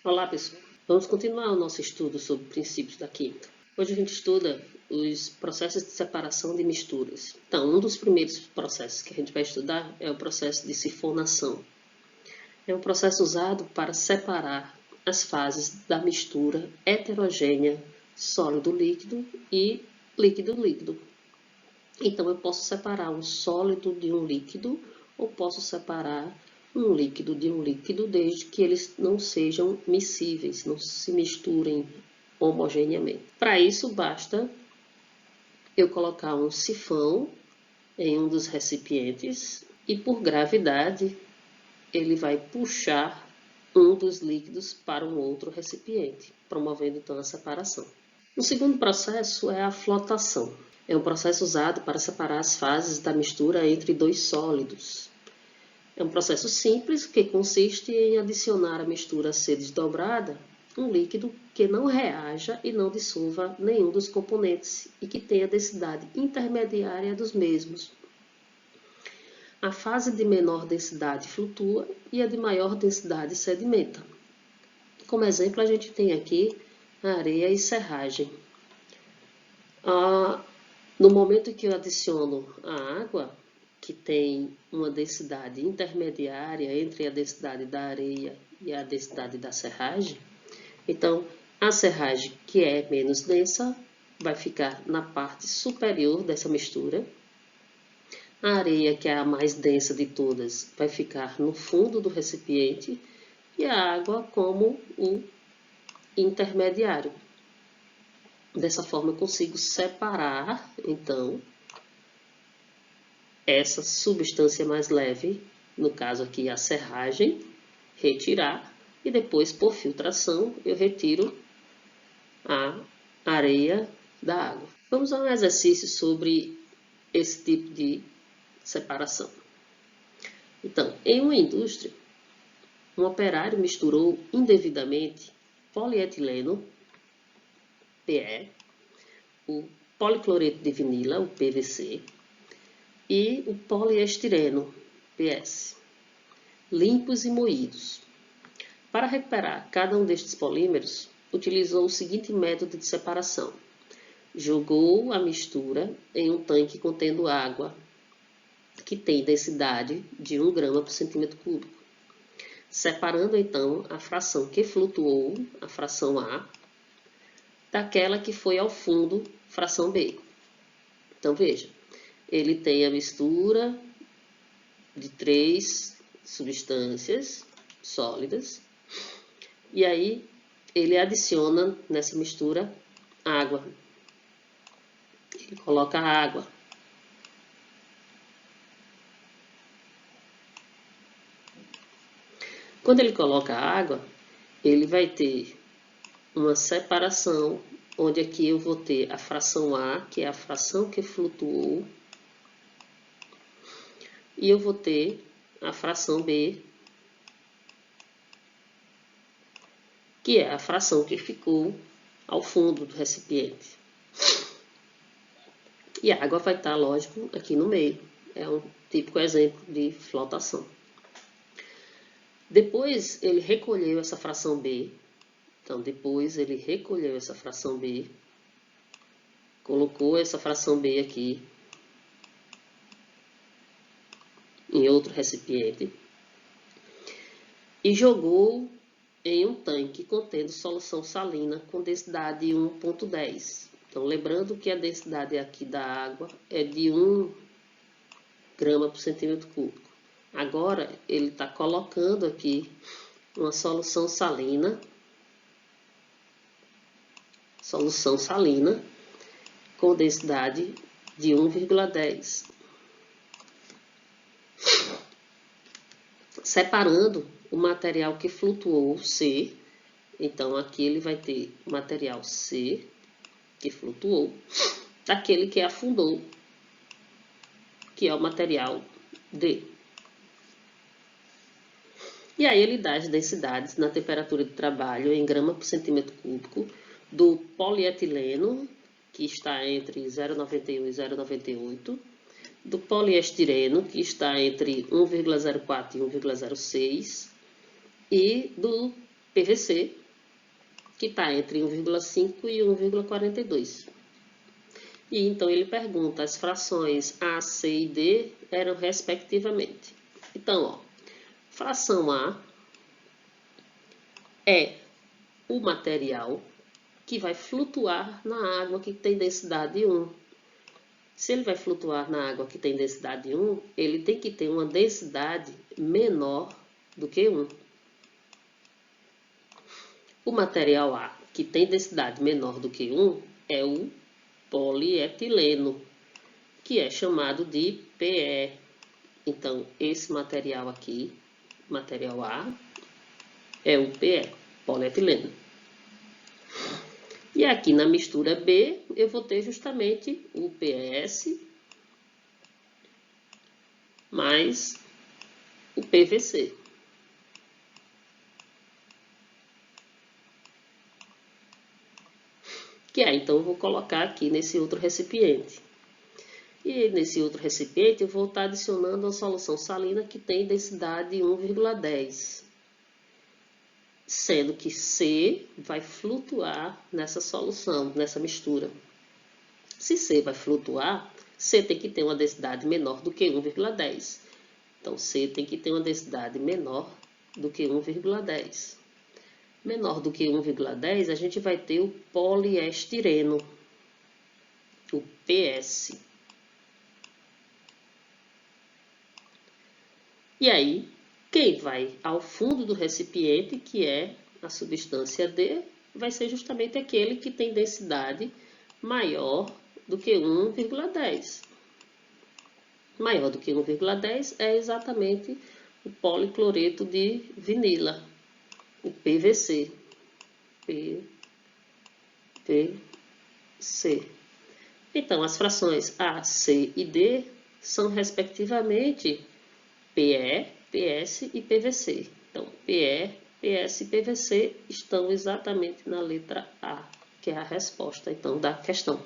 Olá, pessoal. Vamos continuar o nosso estudo sobre princípios da química. Hoje a gente estuda os processos de separação de misturas. Então, um dos primeiros processos que a gente vai estudar é o processo de sifonação. É um processo usado para separar as fases da mistura heterogênea sólido-líquido e líquido-líquido. Então, eu posso separar um sólido de um líquido ou posso separar um líquido de um líquido desde que eles não sejam miscíveis, não se misturem homogeneamente. Para isso, basta eu colocar um sifão em um dos recipientes e, por gravidade, ele vai puxar um dos líquidos para um outro recipiente, promovendo então a separação. O segundo processo é a flotação. É um processo usado para separar as fases da mistura entre dois sólidos. É um processo simples que consiste em adicionar à mistura a ser desdobrada um líquido que não reaja e não dissolva nenhum dos componentes e que tenha densidade intermediária dos mesmos. A fase de menor densidade flutua e a de maior densidade sedimenta. Como exemplo, a gente tem aqui a areia e serragem. No momento que eu adiciono a água, que tem uma densidade intermediária entre a densidade da areia e a densidade da serragem, então a serragem, que é menos densa, vai ficar na parte superior dessa mistura. A areia, que é a mais densa de todas, vai ficar no fundo do recipiente e a água como o intermediário. Dessa forma, eu consigo separar, então, essa substância mais leve, no caso aqui a serragem, retirar e depois, por filtração, eu retiro a areia da água. Vamos a um exercício sobre esse tipo de separação. Então, em uma indústria, um operário misturou indevidamente polietileno, PE, o policloreto de vinila, o PVC, e o poliestireno, PS, limpos e moídos. Para recuperar cada um destes polímeros, utilizou o seguinte método de separação. Jogou a mistura em um tanque contendo água, que tem densidade de 1 grama por centímetro cúbico, separando então a fração que flutuou, a fração A, daquela que foi ao fundo, fração B. Então, veja, ele tem a mistura de 3 substâncias sólidas e aí ele adiciona nessa mistura água. Ele coloca água. Quando ele coloca água, ele vai ter uma separação, onde aqui eu vou ter a fração A, que é a fração que flutuou, e eu vou ter a fração B, que é a fração que ficou ao fundo do recipiente. E a água vai estar, lógico, aqui no meio. É um típico exemplo de flotação. Depois ele recolheu essa fração B. Então, depois ele recolheu essa fração B, colocou essa fração B aqui em outro recipiente e jogou em um tanque contendo solução salina com densidade 1,10. Então, lembrando que a densidade aqui da água é de 1 grama por centímetro cúbico. Agora, ele está colocando aqui uma solução salina com densidade de 1,10. Separando o material que flutuou, C. Então, aqui ele vai ter o material C, que flutuou, daquele que afundou, que é o material D. E aí ele dá as densidades na temperatura de trabalho em grama por centímetro cúbico do polietileno, que está entre 0,91 e 0,98, do poliestireno, que está entre 1,04 e 1,06, e do PVC, que está entre 1,5 e 1,42. E então ele pergunta, as frações A, C e D eram respectivamente. Então, ó, fração A é o material que vai flutuar na água que tem densidade 1. Se ele vai flutuar na água que tem densidade 1, ele tem que ter uma densidade menor do que 1. O material A, que tem densidade menor do que 1, é o polietileno, que é chamado de PE. Então, esse material aqui, material A, é o PE, polietileno. E aqui na mistura B, eu vou ter justamente o PS mais o PVC. Que aí, então, eu vou colocar aqui nesse outro recipiente. E nesse outro recipiente, eu vou estar adicionando uma solução salina que tem densidade 1,10. Sendo que C vai flutuar nessa solução, nessa mistura. Se C vai flutuar, C tem que ter uma densidade menor do que 1,10. Então, C tem que ter uma densidade menor do que 1,10. Menor do que 1,10, a gente vai ter o poliestireno, o PS. E aí, quem vai ao fundo do recipiente, que é a substância D, vai ser justamente aquele que tem densidade maior do que 1,10. Maior do que 1,10 é exatamente o policloreto de vinila, o PVC. PVC. Então, as frações A, C e D são, respectivamente, PE, PS e PVC. Então, PE, PS e PVC estão exatamente na letra A, que é a resposta, então, da questão.